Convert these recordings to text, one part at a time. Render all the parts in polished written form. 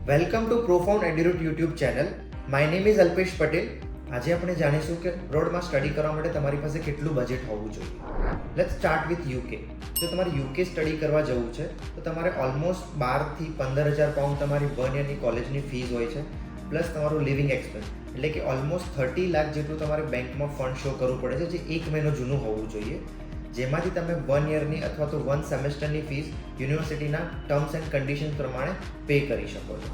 Welcome to profound Eduroot YouTube channel. My name is Alpesh Patel. આજે આપણે જાણીશું કે અબ્રોડમાં સ્ટડી કરવા માટે તમારી પાસે કેટલું બજેટ હોવું જોઈએ. Let's start with UK. જો તમારે યુકે સ્ટડી કરવા જવું છે તો તમારે ઓલમોસ્ટ 12,000 થી 15,000 પાઉન્ડ તમારી 1 યરની કોલેજની ફીસ હોય છે, પ્લસ તમારું લિવિંગ એક્સપેન્સ, એટલે કે ઓલમોસ્ટ 30 લાખ જેટલું તમારે બેંકમાં ફંડ શો કરવું પડે છે, જે 1 મહિનો જૂનું હોવું જોઈએ, જેમાંથી તમે 1 યરની અથવા તો 1 સેમેસ્ટરની ફીસ યુનિવર્સિટીના ટર્મ્સ એન્ડ કન્ડિશન પ્રમાણે પે કરી શકો છો.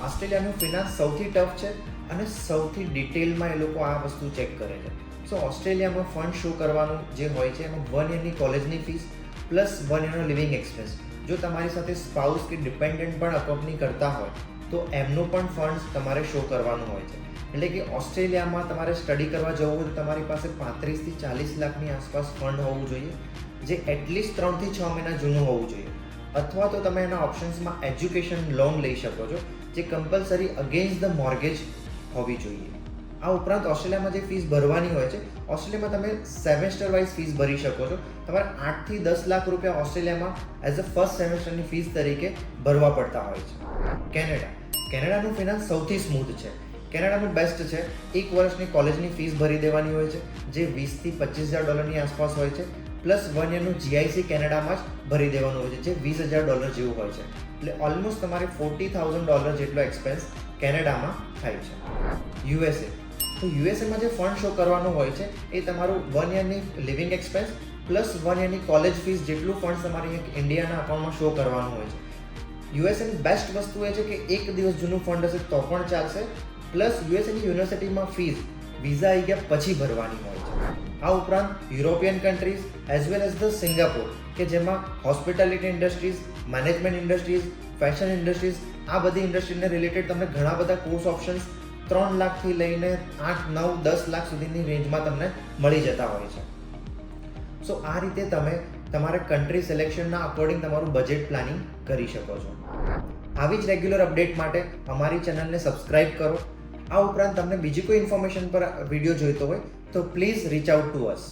ઓસ્ટ્રેલિયાનું ફિનાન્સ સૌથી ટફ છે અને સૌથી ડિટેલમાં એ લોકો આ વસ્તુ ચેક કરે છે. સો ઓસ્ટ્રેલિયામાં ફંડ શો કરવાનું જે હોય છે એમાં 1 યરની કોલેજની ફીસ પ્લસ 1 યરનો લિવિંગ એક્સપેન્સ. જો તમારી સાથે સ્પાઉસ કે ડિપેન્ડન્ટ પણ અકોમ્પની કરતા હોય તો એમનું પણ ફંડ્સ તમારે શો કરવાનું હોય છે. એટલે કે ઓસ્ટ્રેલિયામાં તમારે સ્ટડી કરવા જવું હોય તો તમારી પાસે 35 થી 40 લાખની આસપાસ ફંડ હોવું જોઈએ, જે એટલીસ્ટ 3 થી 6 મહિના જૂનું હોવું જોઈએ. અથવા તો તમે એના ઓપ્શન્સમાં એજ્યુકેશન લોન લઈ શકો છો, જે કમ્પલસરી અગેન્સ્ટ ધ મોર્ગેજ હોવી જોઈએ. આ ઉપરાંત ઓસ્ટ્રેલિયામાં જે ફીસ ભરવાની હોય છે, ઓસ્ટ્રેલિયામાં તમે સેમેસ્ટર વાઇઝ ફીસ ભરી શકો છો. તમારે 8 થી 10 લાખ રૂપિયા ઓસ્ટ્રેલિયામાં એઝ અ ફર્સ્ટ સેમેસ્ટરની ફીસ તરીકે ભરવા પડતા હોય છે. કેનેડાનું ફિનાન્સ સૌથી સ્મૂથ છે. કેનેડાનું બેસ્ટ છે. 1 વર્ષની કોલેજની ફીસ ભરી દેવાની હોય છે, જે $20,000 થી $25,000 આસપાસ હોય છે, પ્લસ 1 યરનું GIC કેનેડામાં જ ભરી દેવાનું હોય છે, જે $20,000 જેવું હોય છે. એટલે ઓલમોસ્ટ તમારે $40,000 જેટલો એક્સપેન્સ કેનેડામાં થાય છે. USA તો યુએસએમાં જે ફંડ શો કરવાનો હોય છે એ તમારું 1 યરની લિવિંગ એક્સપેન્સ પ્લસ 1 યરની કોલેજ ફીસ જેટલું ફંડ તમારી ઇન્ડિયાના અકાઉન્ટમાં શો કરવાનું હોય છે. યુએસએની બેસ્ટ વસ્તુ એ છે કે 1 દિવસ જૂનું ફંડ હશે તો પણ ચાલશે, પ્લસ યુએસએની યુનિવર્સિટીમાં ફીસ વિઝા આવી ગયા પછી ભરવાની હોય છે. આ ઉપરાંત European countries as well as the Singapore, કે જેમાં hospitality industries, management industries, fashion industries, આ બધી ઇન્ડસ્ટ્રીને રિલેટેડ તમને ઘણા બધા કોર્સ ઓપ્શન્સ 3 લાખથી લઈને 8, 9, 10 લાખ સુધીની રેન્જમાં તમને મળી જતા હોય છે. સો આ રીતે તમે તમારા કન્ટ્રી સિલેક્શનના અકોર્ડિંગ તમારું બજેટ પ્લાનિંગ કરી શકો છો. આવી જ રેગ્યુલર અપડેટ માટે અમારી ચેનલને સબસ્ક્રાઇબ કરો. આ ઉપરાંત તમને બીજી કોઈ ઇન્ફોર્મેશન પર વિડીયો જોઈતો હોય તો please rich out two us.